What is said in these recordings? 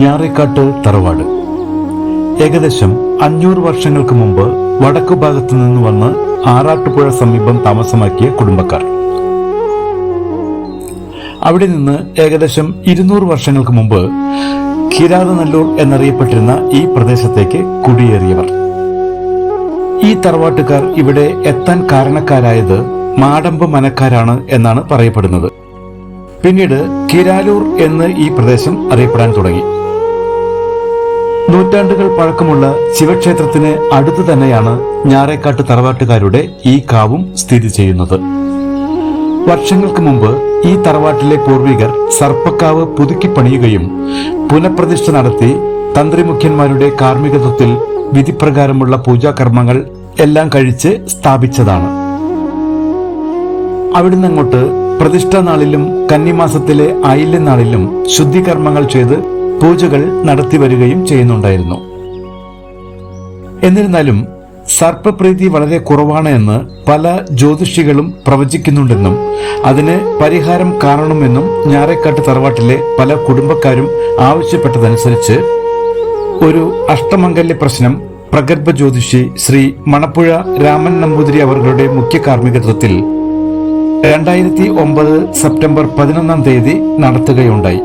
ഞാറേക്കാട്ട് തറവാട് ഏകദേശം 500 വർഷങ്ങൾക്ക് മുമ്പ് വടക്കു ഭാഗത്തു നിന്ന് വന്ന് ആറാട്ടുപുഴ സമീപം താമസമാക്കിയ കുടുംബക്കാർ. അവിടെ നിന്ന് ഏകദേശം 200 വർഷങ്ങൾക്ക് മുമ്പ് കിരാതനല്ലൂർ എന്നറിയപ്പെട്ടിരുന്ന ഈ പ്രദേശത്തേക്ക് കുടിയേറിയവർ. ഈ തറവാട്ടുകാർ ഇവിടെ എത്താൻ കാരണക്കാരായത് മാടമ്പ് മനക്കാരാണ് എന്നാണ് പറയപ്പെടുന്നത്. പിന്നീട് കിരാലൂർ എന്ന് ഈ പ്രദേശം അറിയപ്പെടാൻ തുടങ്ങി. നൂറ്റാണ്ടുകൾ പഴക്കമുള്ള ശിവക്ഷേത്രത്തിന് അടുത്തു തന്നെയാണ് ഞാറേക്കാട്ട് തറവാട്ടുകാരുടെ ഈ കാവും സ്ഥിതി ചെയ്യുന്നത്. വർഷങ്ങൾക്ക് മുമ്പ് ഈ തറവാട്ടിലെ പൂർവികർ സർപ്പക്കാവ് പുതുക്കി പണിയുകയും പുനഃപ്രതിഷ്ഠ നടത്തി തന്ത്രിമുഖ്യന്മാരുടെ കാർമ്മികത്വത്തിൽ വിധിപ്രകാരമുള്ള പൂജാകർമ്മങ്ങൾ എല്ലാം കഴിച്ച് സ്ഥാപിച്ചതാണ്. അവിടുന്ന് അങ്ങോട്ട് പ്രതിഷ്ഠാ നാളിലും കന്നിമാസത്തിലെ ആയില്യനാളിലും ശുദ്ധികർമ്മങ്ങൾ ചെയ്ത് പൂജകൾ നടത്തി വരികയും ചെയ്യുന്നുണ്ടായിരുന്നു. എന്നിരുന്നാലും സർപ്പപ്രീതി വളരെ കുറവാണ് എന്ന് പല ജ്യോതിഷികളും പ്രവചിക്കുന്നുണ്ടെന്നും അതിന് പരിഹാരം കാണണമെന്നും ഞാറേക്കാട്ട് തറവാട്ടിലെ പല കുടുംബക്കാരും ആവശ്യപ്പെട്ടതനുസരിച്ച് ഒരു അഷ്ടമംഗല്യ പ്രശ്നം പ്രഗത്ഭ ജ്യോതിഷി ശ്രീ മണപ്പുഴ രാമൻ നമ്പൂതിരി അവരുടെ മുഖ്യ കാർമ്മികത്വത്തിൽ 2009 സെപ്റ്റംബർ 11 നടത്തുകയുണ്ടായി.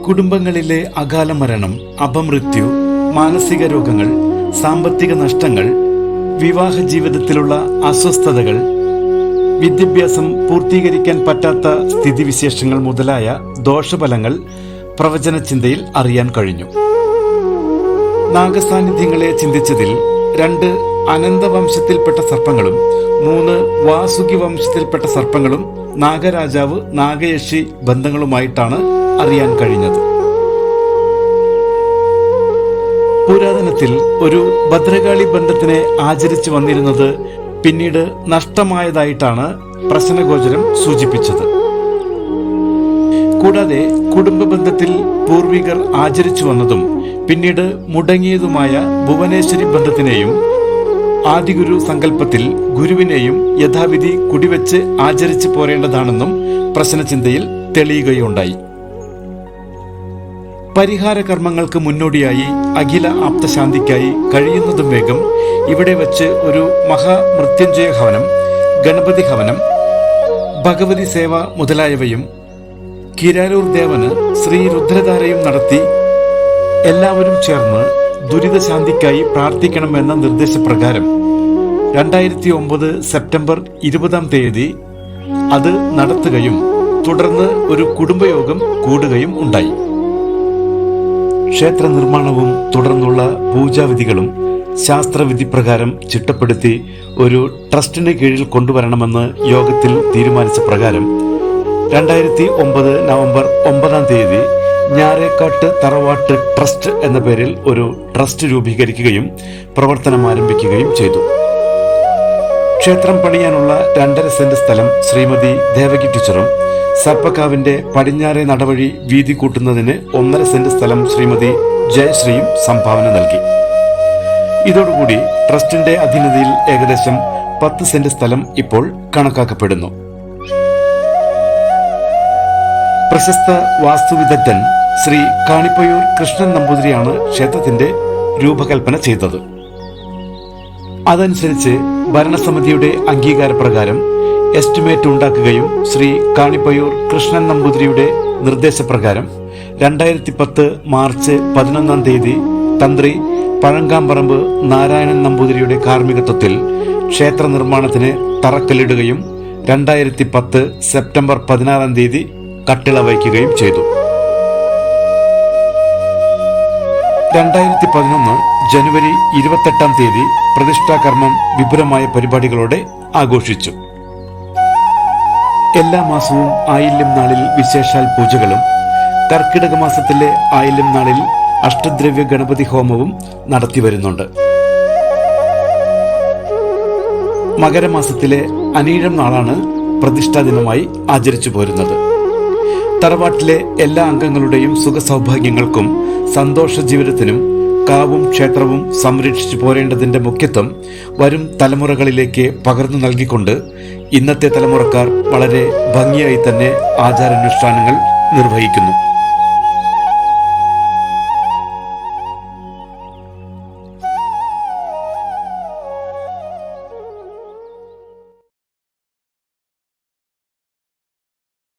കുടുംബങ്ങളിലെ അകാല മരണം, അപമൃത്യു, മാനസിക രോഗങ്ങൾ, സാമ്പത്തിക നഷ്ടങ്ങൾ, വിവാഹ ജീവിതത്തിലുള്ള അസ്വസ്ഥതകൾ, വിദ്യാഭ്യാസം പൂർത്തീകരിക്കാൻ പറ്റാത്ത സ്ഥിതിവിശേഷങ്ങൾ മുതലായ ദോഷഫലങ്ങൾ പ്രവചന ചിന്തയിൽ അറിയാൻ കഴിഞ്ഞു. നാഗസാന്നിധ്യങ്ങളെ ചിന്തിച്ചതിൽ 2 അനന്തവംശത്തിൽപ്പെട്ട സർപ്പങ്ങളും 3 വാസുകി വംശത്തിൽപ്പെട്ട സർപ്പങ്ങളും നാഗരാജാവ് നാഗയക്ഷി ബന്ധങ്ങളുമായിട്ടാണ് അറിയാൻ കഴിഞ്ഞത്. പുരാതനത്തിൽ ഒരു ഭദ്രകാളി ബന്ധത്തിനെ ആചരിച്ചു വന്നിരുന്നത് പിന്നീട് നഷ്ടമായതായിട്ടാണ് പ്രശ്നഗോചരം സൂചിപ്പിച്ചത്. കൂടാതെ കുടുംബ ബന്ധത്തിൽ പൂർവികർ ആചരിച്ചു വന്നതും പിന്നീട് മുടങ്ങിയതുമായ ഭുവനേശ്വരി ബന്ധത്തിനെയും ആദിഗുരു സങ്കല്പത്തിൽ ഗുരുവിനെയും യഥാവിധി കുടിവെച്ച് ആചരിച്ചു പോരേണ്ടതാണെന്നും പ്രശ്നചിന്തയിൽ തെളിയുകയുണ്ടായി. പരിഹാര കർമ്മങ്ങൾക്ക് മുന്നോടിയായി അഖില ആപ്തശാന്തിക്കായി കഴിയുന്നതും വേഗം ഇവിടെ വച്ച് ഒരു മഹാമൃത്യുഞ്ജയ ഹവനം, ഗണപതി ഹവനം, ഭഗവതി സേവ മുതലായവയും കിരാലൂർ ദേവന് ശ്രീ രുദ്രധാരയും നടത്തി എല്ലാവരും ചേർന്ന് ദുരിതശാന്തിക്കായി പ്രാർത്ഥിക്കണമെന്ന നിർദ്ദേശപ്രകാരം 2009 സെപ്റ്റംബർ 20 അത് നടത്തുകയും തുടർന്ന് ഒരു കുടുംബയോഗം കൂടുകയും ഉണ്ടായി. ക്ഷേത്ര നിർമ്മാണവും തുടർന്നുള്ള പൂജാവിധികളും ശാസ്ത്രവിധി പ്രകാരം ചിട്ടപ്പെടുത്തി ഒരു ട്രസ്റ്റിന് കീഴിൽ കൊണ്ടുവരണമെന്ന് യോഗത്തിൽ തീരുമാനിച്ച പ്രകാരം 2009 നവംബർ 9 ഞാറേക്കാട്ട് തറവാട്ട് ട്രസ്റ്റ് എന്ന പേരിൽ ഒരു ട്രസ്റ്റ് രൂപീകരിക്കുകയും പ്രവർത്തനം ആരംഭിക്കുകയും ചെയ്തു. ക്ഷേത്രം പണിയാനുള്ള 2.5 സെന്റ് സ്ഥലം ശ്രീമതി ദേവകി ടീച്ചറും സർപ്പക്കാവിന്റെ പടിഞ്ഞാറേ നടവഴി വീതി കൂട്ടുന്നതിന് 1.5 സെന്റ് സ്ഥലം ശ്രീമതി ജയശ്രീയും സംഭാവന നൽകി. ഇതോടുകൂടി ട്രസ്റ്റിന്റെ അധീനതയിൽ ഏകദേശം 10 സെന്റ് സ്ഥലം ഇപ്പോൾ കണക്കാക്കപ്പെടുന്നു. പ്രശസ്ത വാസ്തുവിദഗ്ധൻ ശ്രീ കാണിപ്പയൂർ കൃഷ്ണൻ നമ്പൂതിരിയാണ് ക്ഷേത്രത്തിന്റെ രൂപകൽപ്പന ചെയ്തത്. അതനുസരിച്ച് ഭരണസമിതിയുടെ അംഗീകാരപ്രകാരം എസ്റ്റിമേറ്റ് ഉണ്ടാക്കുകയും ശ്രീ കാണിപ്പയൂർ കൃഷ്ണൻ നമ്പൂതിരിയുടെ നിർദ്ദേശപ്രകാരം 2010 മാർച്ച് 11 തന്ത്രി പഴങ്കാമ്പറമ്പ് നാരായണൻ നമ്പൂതിരിയുടെ കാർമ്മികത്വത്തിൽ ക്ഷേത്ര നിർമ്മാണത്തിന് തറക്കല്ലിടുകയും 2010 സെപ്റ്റംബർ 16 കട്ടിള വയ്ക്കുകയും ചെയ്തു. 2011 ജനുവരി 28 പ്രതിഷ്ഠാകർമ്മം വിപുലമായ പരിപാടികളോടെ ആഘോഷിച്ചു. എല്ലാ മാസവും ആയില്യം നാളിൽ വിശേഷാൽ പൂജകളും കർക്കിടക മാസത്തിലെ ആയില്യം നാളിൽ അഷ്ടദ്രവ്യ ഗണപതി ഹോമവും നടത്തിവരുന്നുണ്ട്. മകരമാസത്തിലെ അനീഴം നാളാണ് പ്രതിഷ്ഠാ ദിനമായി ആചരിച്ചു പോരുന്നത്. തറവാട്ടിലെ എല്ലാ അംഗങ്ങളുടെയും സുഖസൗഭാഗ്യങ്ങൾക്കും സന്തോഷ ജീവിതത്തിനും കാവും ക്ഷേത്രവും സംരക്ഷിച്ചു പോരേണ്ടതിന്റെ മുഖ്യത്വം വരും തലമുറകളിലേക്ക് പകർന്നു നൽകിക്കൊണ്ട് ഇന്നത്തെ തലമുറക്കാർ വളരെ ഭംഗിയായി തന്നെ ആചാരാനുഷ്ഠാനങ്ങൾ നിർവഹിക്കുന്നു.